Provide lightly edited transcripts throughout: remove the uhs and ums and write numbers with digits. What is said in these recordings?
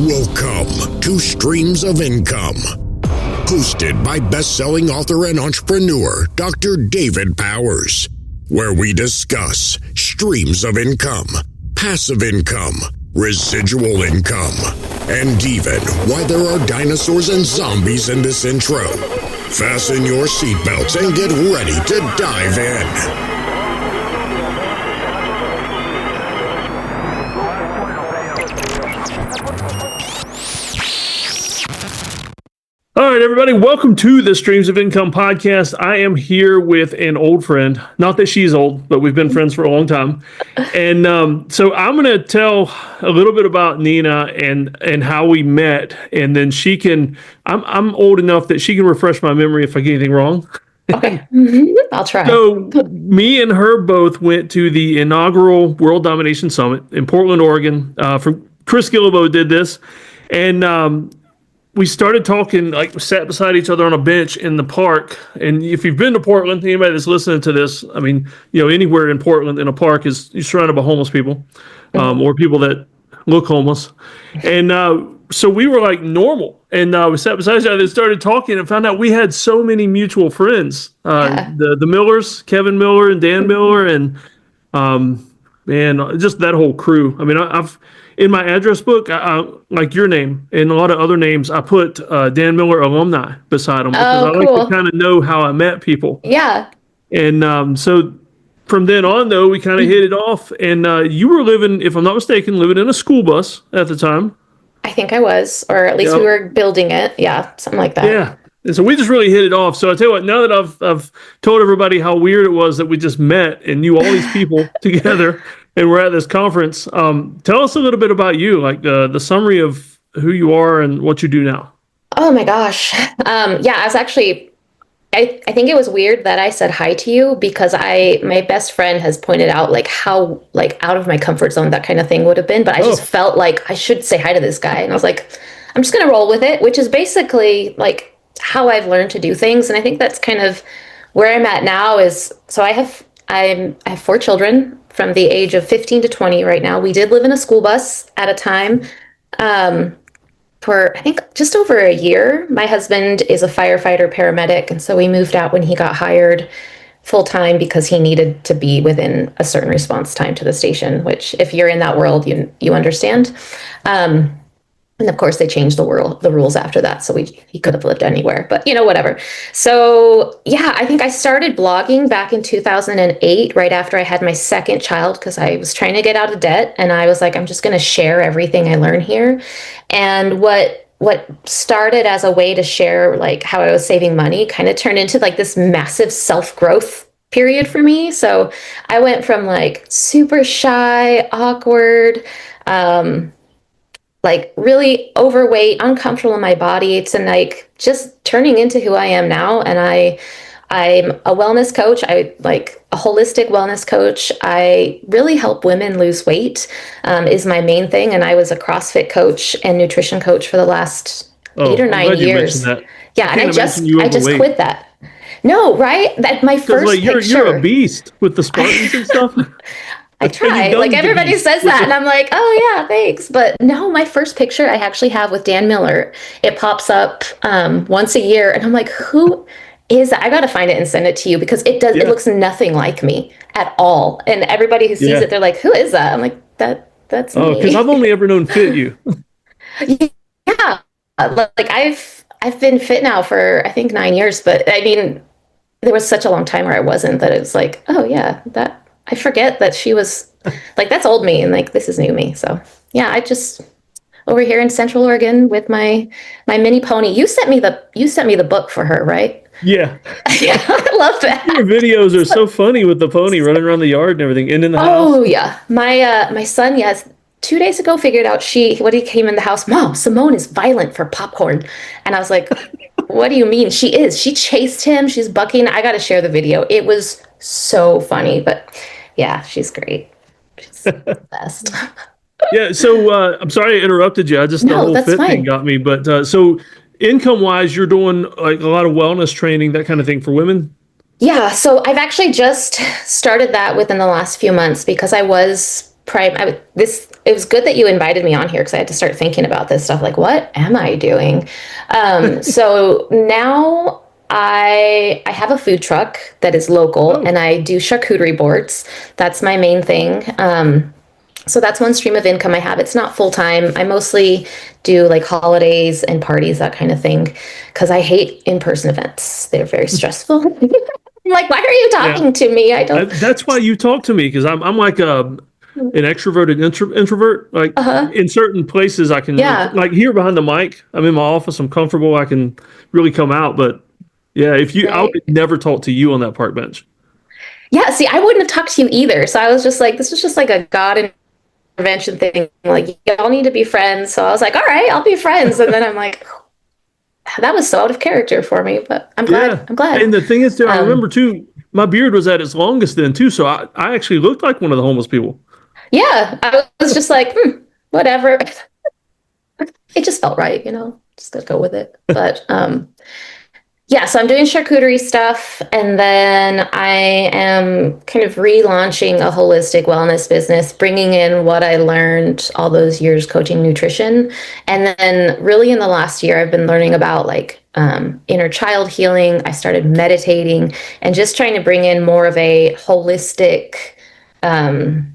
Welcome to Streams of Income, hosted by best-selling author and entrepreneur Dr. David Powers, where we discuss streams of income, passive income, residual income, and even why there are dinosaurs and zombies in this intro. Fasten your seatbelts and get ready to dive in. All right, everybody, welcome to the Streams of Income podcast. I am here with an old friend. Not that she's old, but we've been friends for a long time. And so I'm going to tell a little bit about Nina and how we met. And then she can, I'm old enough that she can refresh my memory if I get anything wrong. Okay, I'll try. So me and her both went to the inaugural World Domination Summit in Portland, Oregon. Chris Guillebeau did this. And we started talking, like, we sat beside each other on a bench in the park. And if you've been to Portland, anybody that's listening to this, I mean, you know, anywhere in Portland in a park is you're surrounded by homeless people, or people that look homeless. And so we were like normal. And we sat beside each other and started talking and found out we had so many mutual friends. The Millers, Kevin Miller and Dan Miller, and just that whole crew. I mean, I've in my address book, I like your name and a lot of other names, I put Dan Miller alumni beside them because I like to kind of know how I met people. Yeah. And so from then on, though, we kind of hit it off. And you were living, if I'm not mistaken, living in a school bus at the time. I think I was, or at least we were building it. Yeah, something like that. Yeah. And so we just really hit it off. So I tell you what, now that I've told everybody how weird it was that we just met and knew all these people together and we're at this conference, tell us a little bit about you, like the summary of who you are and what you do now. Oh my gosh. I was actually, I think it was weird that I said hi to you because my best friend has pointed out like how like out of my comfort zone that kind of thing would have been, but I just felt like I should say hi to this guy. And I was like, I'm just going to roll with it, which is basically like how I've learned to do things. And I think that's kind of where I'm at now is, so I have 4 children from the age of 15 to 20 right now. We did live in a school bus at a time for, I think, just over a year. My husband is a firefighter paramedic. And so we moved out when he got hired full time because he needed to be within a certain response time to the station, which if you're in that world, you understand. And of course, they changed the rules after that. So he could have lived anywhere, but whatever. So yeah, I think I started blogging back in 2008, right after I had my second child, because I was trying to get out of debt. And I was like, I'm just going to share everything I learn here. And what started as a way to share like how I was saving money kind of turned into like this massive self-growth period for me. So I went from like super shy, awkward, like really overweight, uncomfortable in my body to like just turning into who I am now. And I'm a wellness coach. I like a holistic wellness coach. I really help women lose weight is my main thing. And I was a CrossFit coach and nutrition coach for the last 8 or 9 years. Yeah, and I just quit that. No, right? That my first like, picture. You're a beast with the Spartans and stuff. I try. Like everybody says that, and I'm like, oh yeah, thanks. But no, my first picture I actually have with Dan Miller. It pops up once a year, and I'm like, who is that? I got to find it and send it to you because it does. Yeah. It looks nothing like me at all. And everybody who sees it, they're like, who is that? I'm like, that's me. Oh, because I've only ever known Fit You. Yeah, like I've been fit now for I think 9 years, but I mean, there was such a long time where I wasn't that it was like, oh yeah, that. I forget that she was like, that's old me and like, this is new me. So yeah, I just over here in Central Oregon with my mini pony. You sent me the book for her, right? Yeah. Yeah. I love that. Your videos are so funny with the pony running around the yard and everything and in the house. Oh yeah. My son, 2 days ago figured out when he came in the house, Mom, Simone is violent for popcorn. And I was like, what do you mean? She is. She chased him. She's bucking. I got to share the video. It was so funny, but yeah, she's great. She's the best. Yeah. So I'm sorry I interrupted you. The whole fit thing got me. But so income wise, you're doing like a lot of wellness training, that kind of thing for women. Yeah. So I've actually just started that within the last few months because I was it was good that you invited me on here because I had to start thinking about this stuff. Like, what am I doing? So now I have a food truck that is local, Oh, and I do charcuterie boards. That's my main thing. So that's one stream of income I have. It's not full time. I mostly do like holidays and parties, that kind of thing, because I hate in person events. They're very stressful. I'm like, why are you yeah. talking to me? I don't. That's why you talk to me, because I'm like an extroverted introvert. Like Uh-huh. in certain places, I can, Yeah. like here behind the mic, I'm in my office, I'm comfortable, I can really come out. But yeah, I Right. would never talk to you on that park bench. Yeah. See, I wouldn't have talked to you either. So I was just like, this was just like a God intervention thing. Like, y'all need to be friends. So I was like, all right, I'll be friends. And then I'm like, that was so out of character for me, but I'm glad. Yeah. I'm glad. And the thing is, too, I Um, remember too, my beard was at its longest then too. So I actually looked like one of the homeless people. yeah, I was just like, whatever. It just felt right, just to go with it. But yeah, so I'm doing charcuterie stuff, and then I am kind of relaunching a holistic wellness business, bringing in what I learned all those years coaching nutrition. And then, really, in the last year, I've been learning about like inner child healing. I started meditating and just trying to bring in more of a holistic um,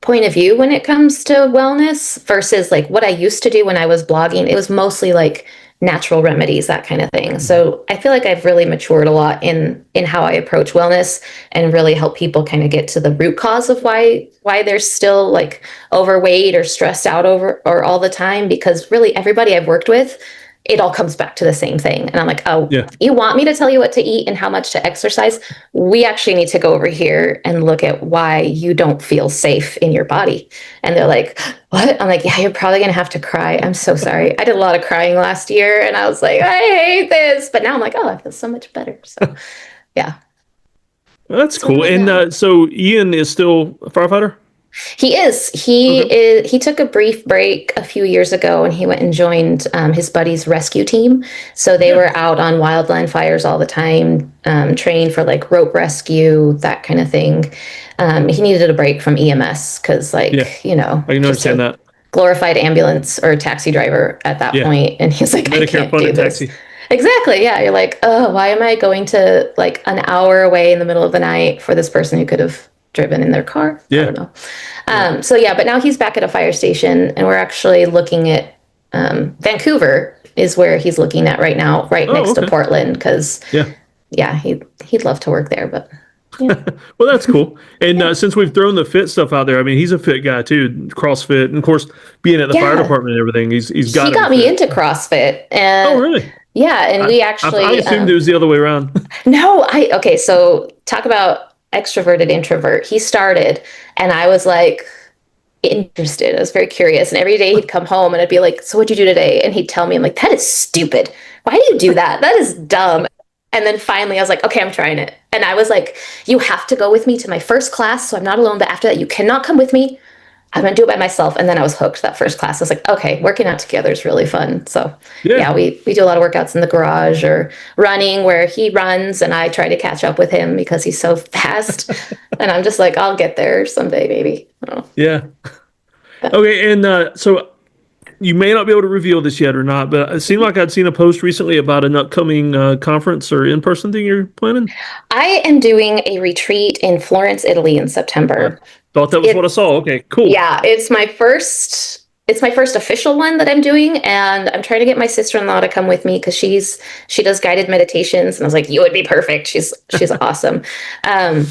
point of view when it comes to wellness versus like what I used to do when I was blogging. It was mostly like natural remedies, that kind of thing. So I feel like I've really matured a lot in how I approach wellness and really help people kind of get to the root cause of why they're still like overweight or stressed out over or all the time, because really everybody I've worked with, it all comes back to the same thing. And I'm like, oh, Yeah. you want me to tell you what to eat and how much to exercise? We actually need to go over here and look at why you don't feel safe in your body. And they're like, what? I'm like, yeah, you're probably going to have to cry. I'm so sorry. I did a lot of crying last year and I was like, I hate this. But now I'm like, oh, I feel so much better. So yeah, Well, that's that's where cool. I'm at And now. so Ian is still a firefighter? He is. Okay. He took a brief break a few years ago, and he went and joined his buddy's rescue team. So they Yeah. were out on wildland fires all the time, trained for like rope rescue, that kind of thing. He needed a break from EMS because, Yeah. like, I can just understand a that. glorified ambulance or taxi driver at that Yeah. point. And he's like, I Medicare can't do funded this. taxi. Exactly. Yeah. You're like, oh, why am I going to like an hour away in the middle of the night for this person who could have driven in their car? I Yeah. don't know. Yeah. So yeah, but now he's back at a fire station, and we're actually looking at Vancouver is where he's looking at right now, right Oh, next to okay. Portland, because Yeah. yeah, he'd love to work there, but yeah, Well, that's cool. And yeah, since we've thrown the fit stuff out there, I mean, he's a fit guy too, CrossFit, and of course, being at the fire yeah. department and everything, he's got He to be got me fit. into CrossFit, Oh, and really? yeah, and we I actually assumed it was the other way around. no, I okay. So talk about extroverted introvert. He started, and I was like interested. I was very curious. And every day he'd come home and I'd be like, so what'd you do today? And he'd tell me, I'm like, that is stupid. Why do you do that? That is dumb. And then finally I was like, okay, I'm trying it. And I was like, you have to go with me to my first class. So I'm not alone. But after that, you cannot come with me. I'm going to do it by myself. And then I was hooked that first class. I was like, okay, working out together is really fun. So Yeah. yeah, we do a lot of workouts in the garage or running where he runs and I try to catch up with him because he's so fast. And I'm just like, I'll get there someday, maybe. I don't know. Yeah. Okay. And so you may not be able to reveal this yet or not, but it seemed like I'd seen a post recently about an upcoming conference or in person thing you're planning. I am doing a retreat in Florence, Italy in I September. thought that was what I It's saw. Okay, cool. yeah, it's my first official one that I'm doing, and I'm trying to get my sister-in-law to come with me because she does guided meditations, and I was like, you would be perfect. She's awesome. Um,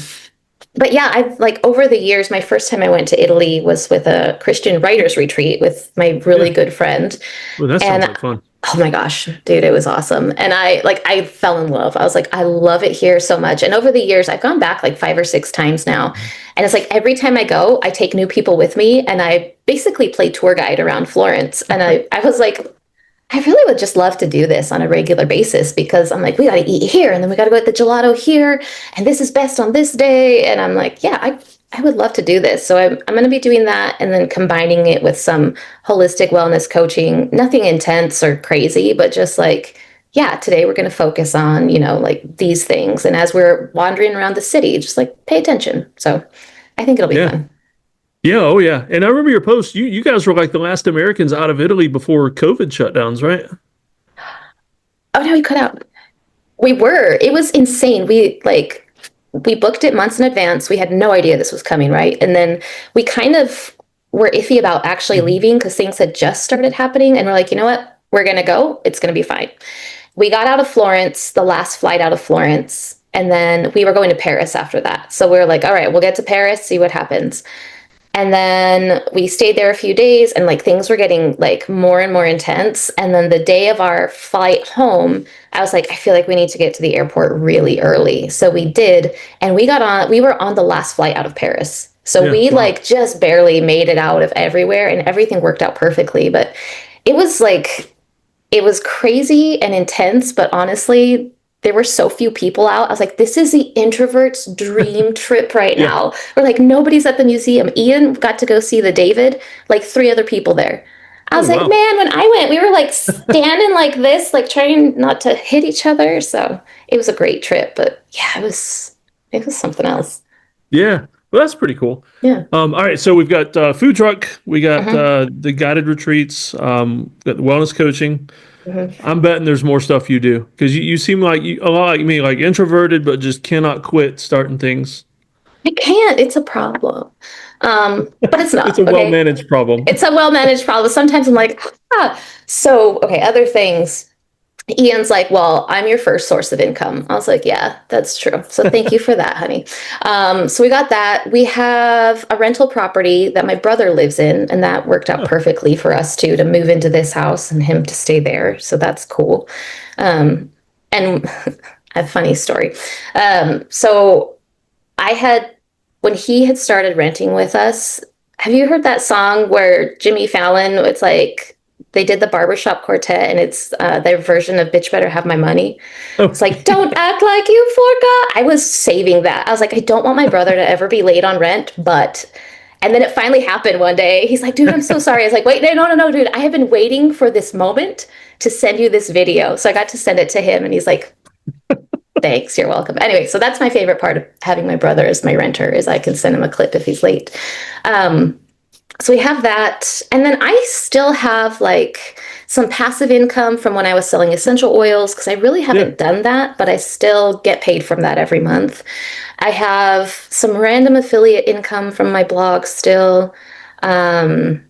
but yeah, I've like over the years, my first time I went to Italy was with a Christian writers retreat with my really Yeah. good friend. Well, that sounds And like fun. oh my gosh, dude, it was awesome. And I fell in love. I was like, I love it here so much. And over the years, I've gone back like 5 or 6 times now. And it's like every time I go, I take new people with me and I basically play tour guide around Florence. And I was like, I really would just love to do this on a regular basis because I'm like, we got to eat here and then we got to go get the gelato here. And this is best on this day. And I'm like, yeah, I would love to do this. So I'm going to be doing that and then combining it with some holistic wellness coaching, nothing intense or crazy, but just like, yeah, today we're going to focus on, like these things. And as we're wandering around the city, just like pay attention. So I think it'll be Yeah. fun. Yeah, oh yeah. And I remember your post. You guys were like the last Americans out of Italy before COVID shutdowns, right? Oh no, we cut out. We were. It was insane. We booked it months in advance. We had no idea this was coming, right? And then we kind of were iffy about actually Mhm. leaving because things had just started happening. And we're like, you know what? We're gonna go. It's gonna be fine. We got out of Florence, the last flight out of Florence, and then we were going to Paris after that. So we were like, all right, we'll get to Paris, see what happens. And then we stayed there a few days and like things were getting like more and more intense. And then the day of our flight home, I was like, I feel like we need to get to the airport really early. So we did. And we were on the last flight out of Paris. So Yeah, we wow. like just barely made it out of everywhere and everything worked out perfectly. But it was like, it was crazy and intense, but honestly, there were so few people out. I was like, this is the introvert's dream trip right Yeah. now. We're like, nobody's at the museum. Ian got to go see the David, like three other people there. I Oh was like, wow. man, when I went, we were like standing like this, like trying not to hit each other. So it was a great trip, but yeah, it was something else. Yeah. Well, that's pretty cool. Yeah. All right, so we've got food truck, we got Hmm. the guided retreats, got the wellness coaching. Hmm. I'm betting there's more stuff you do because you seem like a lot like me, like introverted, but just cannot quit starting things. I can't. It's a problem. But it's It's a not. well Okay. managed problem. It's a well managed problem. Sometimes I'm like, ah. So, okay, other things. Ian's like, well, I'm your first source of income. I was like, yeah, that's true. So thank you for that, honey. So we got that. We have a rental property that my brother lives in, and that worked out Oh, perfectly for us too, to move into this house and him to stay there. So that's cool. Um, and a funny story. So I had, when he had started renting with us, have you heard that song where Jimmy Fallon, it's like they did the barbershop quartet and it's their version of Bitch Better Have My Money? oh, It's like, don't act like you forgot. I was saving that. I was like, I don't want my brother to ever be late on rent, but. And then it finally happened one day. He's like, dude, I'm so sorry. I was like, wait, no, no, no, no, dude. I have been waiting for this moment to send you this video. So I got to send it to him and he's like, thanks, you're welcome. Anyway, so that's my favorite part of having my brother as my renter is I can send him a clip if he's late. Um, so we have that. And then I still have like some passive income from when I was selling essential oils because I really yeah. haven't done that, but I still get paid from that every month. I have some random affiliate income from my blog still. Um,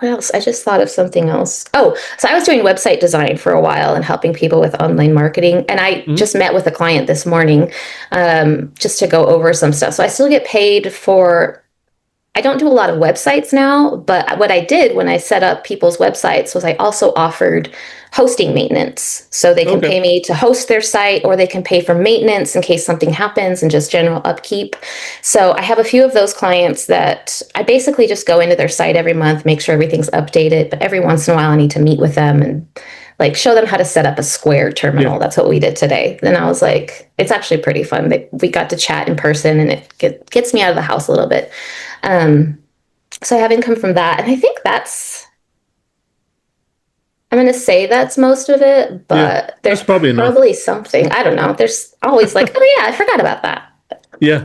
what else? I just thought of something else. Oh, so I was doing website design for a while and helping people with online marketing. And I Mhm. just met with a client this morning just to go over some stuff. So I still get paid for I don't do a lot of websites now, but what I did when I set up people's websites was I also offered hosting maintenance. So they can Okay. pay me to host their site or they can pay for maintenance in case something happens and just general upkeep. So I have a few of those clients that I basically just go into their site every month, make sure everything's updated, but every once in a while I need to meet with them and like show them how to set up a Square Yeah. terminal. That's what we did today. Then I was like, it's actually pretty fun. We got to chat in person and gets me out of the house a little bit. Um, so I have income from that. And I think I'm going to say that's most of it, Yeah. but That's there's probably enough. probably something. I don't know. There's always like, oh yeah, I forgot about that. Yeah.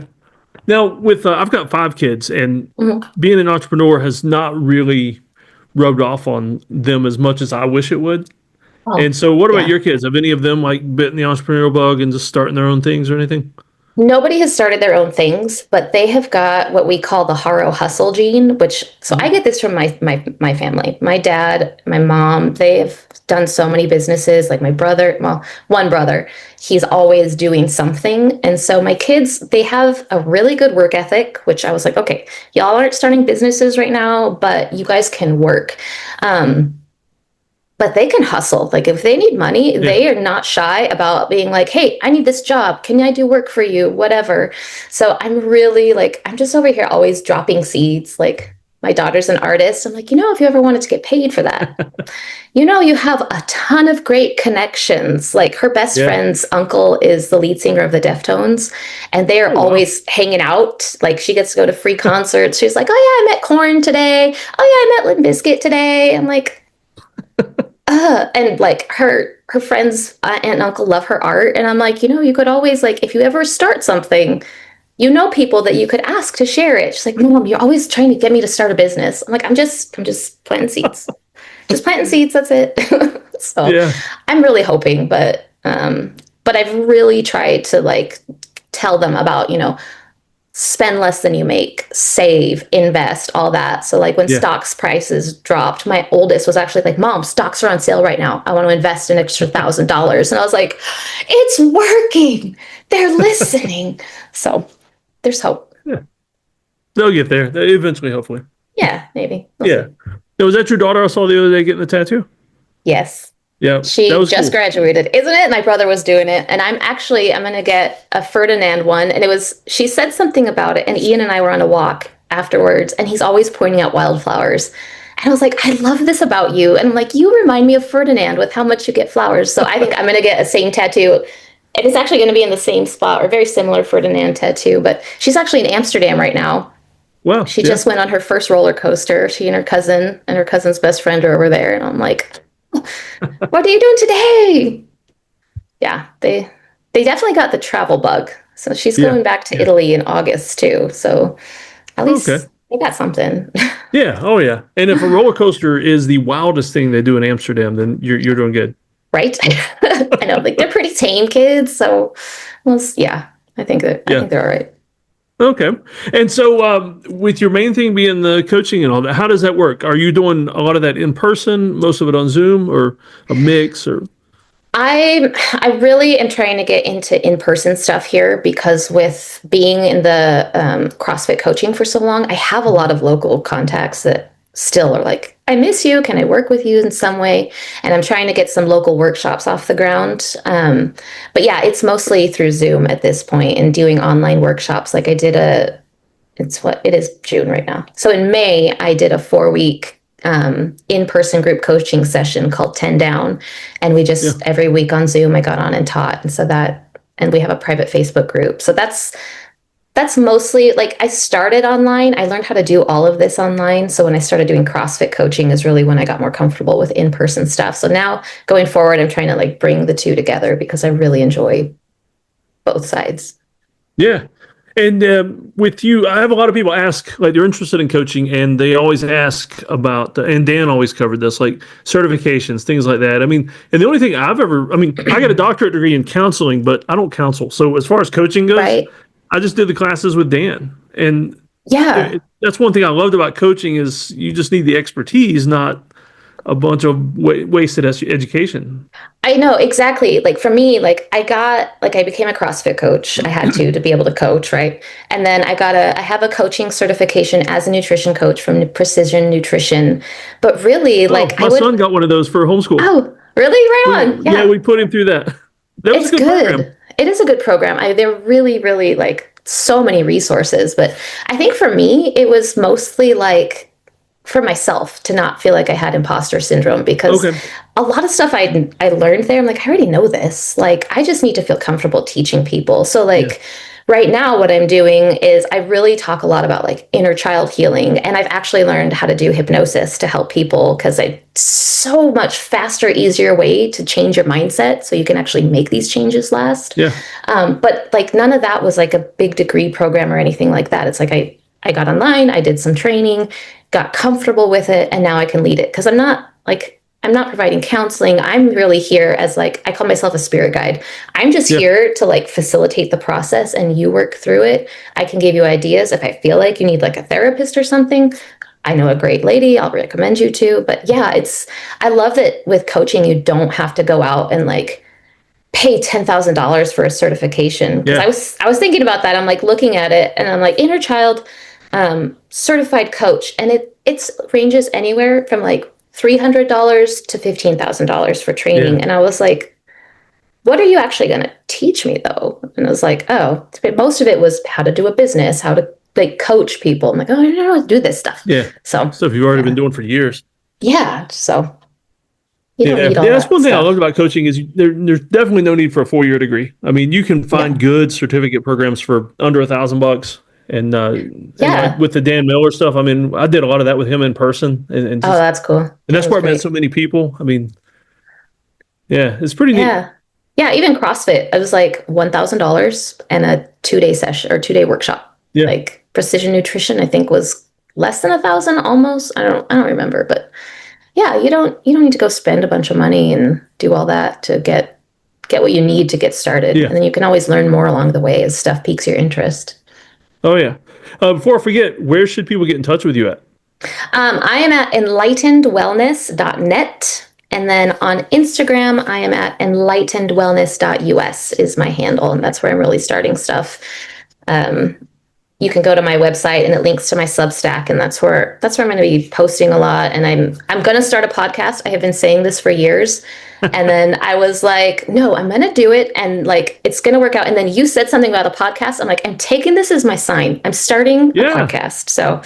Now with I've got 5 kids, and Mhm. being an entrepreneur has not really rubbed off on them as much as I wish it would. Oh, And so, what about yeah. your kids? Have any of them like bitten the entrepreneurial bug and just starting their own things or anything? Nobody has started their own things, but they have got what we call the Haro hustle gene, which so I Mhm. get this from my family. My dad, my mom, they have done so many businesses. Like my brother, well, one brother, he's always doing something. And so my kids, they have a really good work ethic, which I was like, okay, y'all aren't starting businesses right now, but you guys can work. Um, but they can hustle. Like if they need money, Yeah. they are not shy about being like, hey, I need this job. Can I do work for you? Whatever. So I'm really like, I'm just over here always dropping seeds. Like my daughter's an artist. I'm like, if you ever wanted to get paid for that, you have a ton of great connections. Like her best Yeah. friend's uncle is the lead singer of the Deftones, and they are Oh wow. always hanging out. Like she gets to go to free concerts. She's like, oh yeah, I met Korn today. Oh yeah, I met Limp Bizkit today. I'm like, and like her friends aunt and uncle love her art, and I'm like, you could always like if you ever start something, you know people that you could ask to share it. She's like, Mom, you're always trying to get me to start a business. I'm like, I'm just planting seeds. Just planting seeds, that's it. So Yeah. I'm really hoping, but I've really tried to like tell them about, spend less than you make, save, invest, all that. So like when Yeah. stocks prices dropped, my oldest was actually like, Mom, stocks are on sale right now. I want to invest an extra $1,000. And I was like, it's working. They're listening. So there's hope. Yeah. They'll get there eventually, hopefully. Yeah, maybe. We'll Yeah. see. Now, was that your daughter I saw the other day getting the tattoo? Yes. Yeah. She That was just cool. graduated, isn't it? My brother was doing it. And I'm going to get a Ferdinand one. And she said something about it. And Ian and I were on a walk afterwards. And he's always pointing out wildflowers. And I was like, I love this about you. And I'm like, you remind me of Ferdinand with how much you get flowers. So I think I'm going to get a same tattoo. And it's actually going to be in the same spot or very similar Ferdinand tattoo. But she's actually in Amsterdam right now. Wow. She just went on her first roller coaster. She and her cousin's best friend are over there. And I'm like, what are you doing today? Yeah, they definitely got the travel bug. So she's going back to Italy in August too. So at least they got something. Yeah. Oh, yeah. And if a roller coaster is the wildest thing they do in Amsterdam, then you're doing good. Right? I know, like they're pretty tame kids. So, I think they're all right. Okay. And so with your main thing being the coaching and all that, how does that work? Are you doing a lot of that in person, most of it on Zoom, or a mix? Or I really am trying to get into in-person stuff here because with being in the CrossFit coaching for so long, I have a lot of local contacts that still are like, I miss you. Can I work with you in some way? And I'm trying to get some local workshops off the ground. But yeah, it's mostly through Zoom at this point and doing online workshops. Like it is June right now. So in May, I did a 4-week in-person group coaching session called 10 Down. And we just every week on Zoom, I got on and taught. And we have a private Facebook group. So that's mostly like I started online. I learned how to do all of this online. So when I started doing CrossFit coaching is really when I got more comfortable with in-person stuff. So now going forward, I'm trying to like bring the two together because I really enjoy both sides. Yeah. And with you, I have a lot of people ask, like they're interested in coaching and they always ask about, and Dan always covered this, like certifications, things like that. I mean, and the only thing I got a doctorate degree in counseling, but I don't counsel. So as far as coaching goes, Right. I just did the classes with Dan. And Yeah. that's one thing I loved about coaching is you just need the expertise, not a bunch of wasted education. I know exactly. Like for me, I became a CrossFit coach. I had to be able to coach, right? And then I have a coaching certification as a nutrition coach from Precision Nutrition. But really, My son got one of those for homeschool. Oh, really? Right on. Yeah, we put him through that. That was It's a good program. It is a good program. They're really, really like so many resources. But I think for me, it was mostly like for myself to not feel like I had imposter syndrome because a lot of stuff I learned there, I'm like, I already know this. Like, I just need to feel comfortable teaching people. So like right now what I'm doing is I really talk a lot about like inner child healing. And I've actually learned how to do hypnosis to help people because it's so much faster, easier way to change your mindset so you can actually make these changes last. Yeah. But like none of that was like a big degree program or anything like that. It's like I got online, I did some training, got comfortable with it, and now I can lead it. Because I'm not providing counseling. I'm really here as like, I call myself a spirit guide. I'm just here to like facilitate the process and you work through it. I can give you ideas if I feel like you need like a therapist or something. I know a great lady I'll recommend you to. But yeah, I love that with coaching, you don't have to go out and like pay $10,000 for a certification. Because I was thinking about that. I'm like looking at it and I'm like inner child certified coach. And it ranges anywhere from like $300 to $15,000 for training. Yeah. And I was like, what are you actually going to teach me though? And I was like, oh, most of it was how to do a business, how to like coach people. I'm like, oh, I don't know how to do this stuff. Yeah. So stuff you've already been doing for years. Yeah. So you don't need all that's that one thing stuff. I loved about coaching is there's definitely no need for a 4-year degree. I mean, you can find good certificate programs for under $1,000. And like with the Dan Miller stuff, I mean, I did a lot of that with him in person. And that's cool. And that's where I met so many people. I mean, yeah, it's pretty neat. Yeah, Yeah, even CrossFit, it was like $1,000 and a 2-day session or 2-day workshop. Yeah. Like precision nutrition, I think was less than 1,000 almost. I don't remember, but yeah, you don't need to go spend a bunch of money and do all that to get what you need to get started. Yeah. And then you can always learn more along the way as stuff piques your interest. Oh yeah. Before I forget, where should people get in touch with you at? I am at enlightenedwellness.net. And then on Instagram, I am at enlightenedwellness.us is my handle. And that's where I'm really starting stuff. You can go to my website and it links to my Substack, and that's where I'm going to be posting a lot. And I'm going to start a podcast. I have been saying this for years. And then I was like, no, I'm going to do it. And like, it's going to work out. And then you said something about a podcast. I'm like, I'm taking this as my sign. I'm starting a podcast. So I'm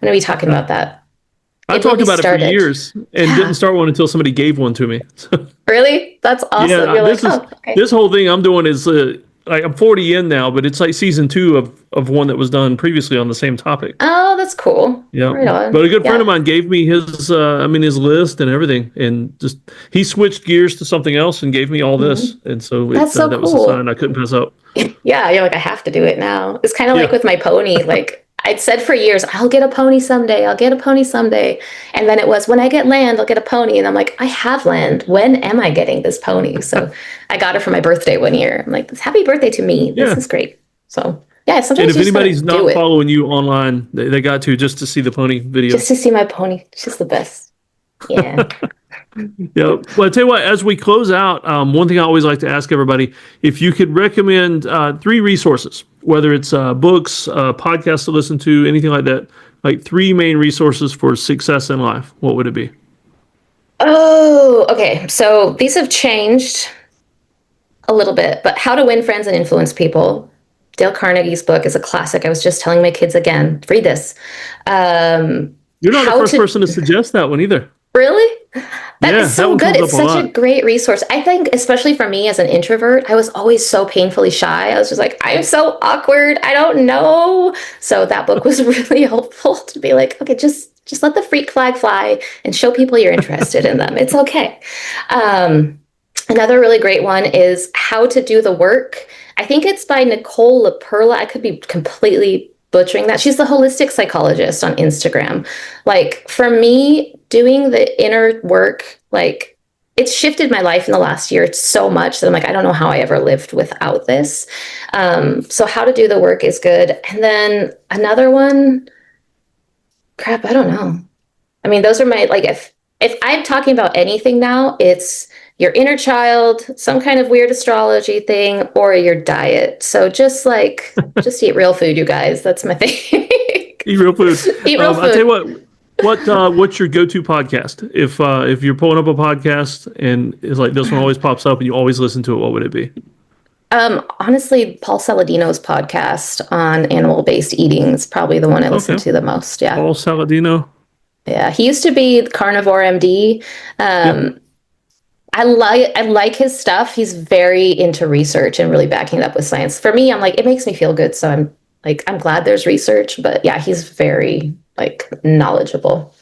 going to be talking about that. I talked about it for years and didn't start one until somebody gave one to me. Really? That's awesome. Yeah, You're like, okay. This whole thing I'm doing is I'm 40 in now, but it's like season 2 of one that was done previously on the same topic. Oh, that's cool. Yeah. Right on. But a good friend of mine gave me his list and everything, and just he switched gears to something else and gave me all this, and so that was a sign I couldn't pass up. Yeah, you're like, I have to do it now. It's kind of like with my pony. Like I'd said for years, I'll get a pony someday. I'll get a pony someday. And then it was, when I get land, I'll get a pony. And I'm like, I have land. When am I getting this pony? So I got it for my birthday one year. I'm like, happy birthday to me. This is great. So yeah, sometimes. And if anybody's not following you online, they got to just to see the pony video. Just to see my pony. She's the best. Yeah. Yeah. Well, I tell you what, as we close out, one thing I always like to ask everybody, if you could recommend 3 resources, whether it's books, podcasts to listen to, anything like that, like 3 main resources for success in life, what would it be? Oh, okay. So these have changed a little bit, but How to Win Friends and Influence People. Dale Carnegie's book is a classic. I was just telling my kids again, read this. You're not the first person to suggest that one either. Really? That is so good. It's such a great resource. I think, especially for me as an introvert, I was always so painfully shy. I was just like, I'm so awkward. I don't know. So that book was really helpful to be like, okay, just let the freak flag fly and show people you're interested in them. It's okay. Another really great one is How to Do the Work. I think it's by Nicole LaPerla. I could be completely butchering that. She's the holistic psychologist on Instagram. Like for me, doing the inner work, like it's shifted my life in the last year so much that I'm like, I don't know how I ever lived without this. So How to Do the Work is good. And then another one, I don't know. I mean, those are my, like, if I'm talking about anything now, it's your inner child, some kind of weird astrology thing, or your diet. So just eat real food, you guys. That's my thing. Eat real food. Eat real food. I'll tell you what's your go-to podcast? If you're pulling up a podcast and it's like this one always pops up and you always listen to it, what would it be? Honestly, Paul Saladino's podcast on animal-based eating is probably the one I listen to the most. Yeah. Paul Saladino. Yeah. He used to be Carnivore MD. I like his stuff. He's very into research and really backing it up with science. For me, I'm like, it makes me feel good. So I'm glad there's research, but yeah, he's very knowledgeable.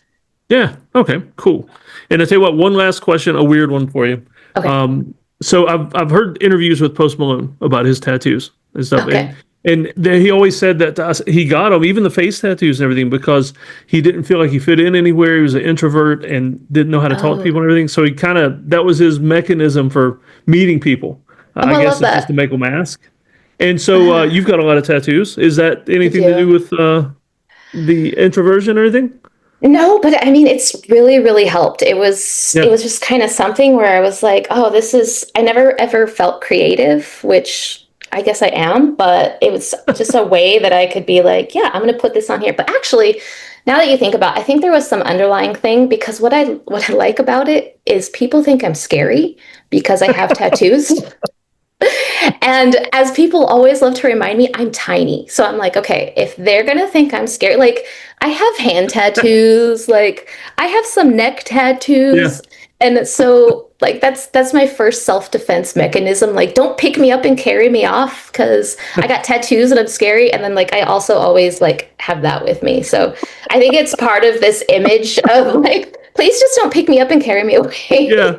Yeah. Okay, cool. And I tell you what, one last question, a weird one for you. Okay. So I've heard interviews with Post Malone about his tattoos and stuff. Okay. And he always said that to us, he got them, even the face tattoos and everything, because he didn't feel like he fit in anywhere. He was an introvert and didn't know how to talk to people and everything. So that was his mechanism for meeting people. I guess it's just to make them ask. And so you've got a lot of tattoos. Is that anything to do with the introversion or anything? No, but I mean, it's really, really helped. It was just kind of something where I was like, oh, I never ever felt creative, which I guess I am, but it was just a way that I could be like, yeah, I'm going to put this on here. But actually, now that you think about it, I think there was some underlying thing, because what I like about it is people think I'm scary because I have tattoos. And as people always love to remind me, I'm tiny. So I'm like, okay, if they're going to think I'm scary, like I have hand tattoos, like I have some neck tattoos. Yeah. And so like, that's my first self-defense mechanism. Like, don't pick me up and carry me off because I got tattoos and I'm scary. And then like, I also always like have that with me. So I think it's part of this image of like, please just don't pick me up and carry me away. Yeah.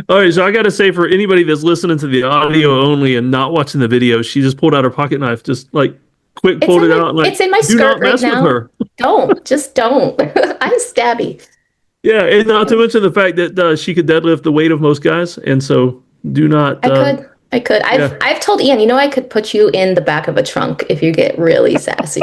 All right, so I got to say, for anybody that's listening to the audio only and not watching the video, she just pulled out her pocket knife, just like quick pulled it out. And, like, it's in my do skirt not mess right now. with her. Just don't. I'm stabby. Yeah, and not to mention the fact that she could deadlift the weight of most guys, and so do not. I could. I've told Ian, I could put you in the back of a trunk if you get really sassy.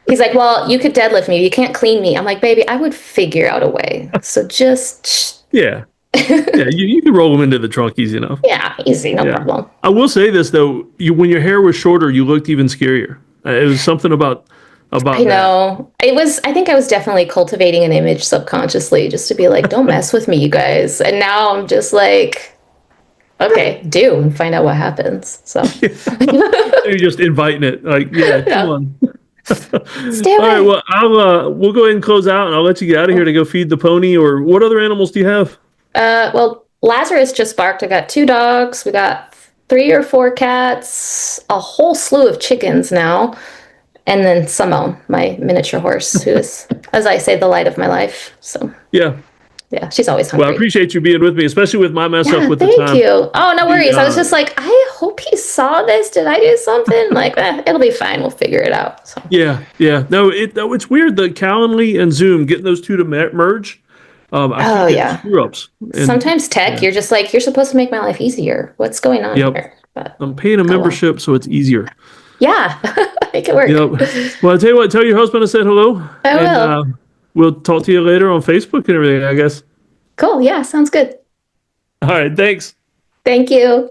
He's like, well, you could deadlift me. You can't clean me. I'm like, baby, I would figure out a way. So just. Yeah. Yeah, you can roll them into the trunk easy enough. Yeah, easy, no problem. I will say this though, when your hair was shorter, you looked even scarier. It was something about I know. It was. I think I was definitely cultivating an image subconsciously, just to be like, don't mess with me, you guys. And now I'm just like, okay, do and find out what happens. So you're just inviting it, like, come on. Stay away. All right, well, we'll go ahead and close out, and I'll let you get out of here to go feed the pony. Or what other animals do you have? Well, Lazarus just barked. I got 2 dogs. We got 3 or 4 cats, a whole slew of chickens now, and then Simone, my miniature horse, who is, as I say, the light of my life. So yeah, she's always hungry. Well, I appreciate you being with me, especially with my mess up with the time. Thank you. Oh, no worries. I was just like, I hope he saw this. Did I do something? Like, it'll be fine. We'll figure it out. So. Yeah. No, it's weird. The Calendly and Zoom, getting those two to merge. I keep screw ups. Sometimes tech, you're just like, you're supposed to make my life easier. What's going on here? But, I'm paying a membership, so it's easier. Yeah, make it work. Yep. Well, I'll tell you what, tell your husband I said hello. I will. We'll talk to you later on Facebook and everything, I guess. Cool. Yeah, sounds good. All right. Thanks. Thank you.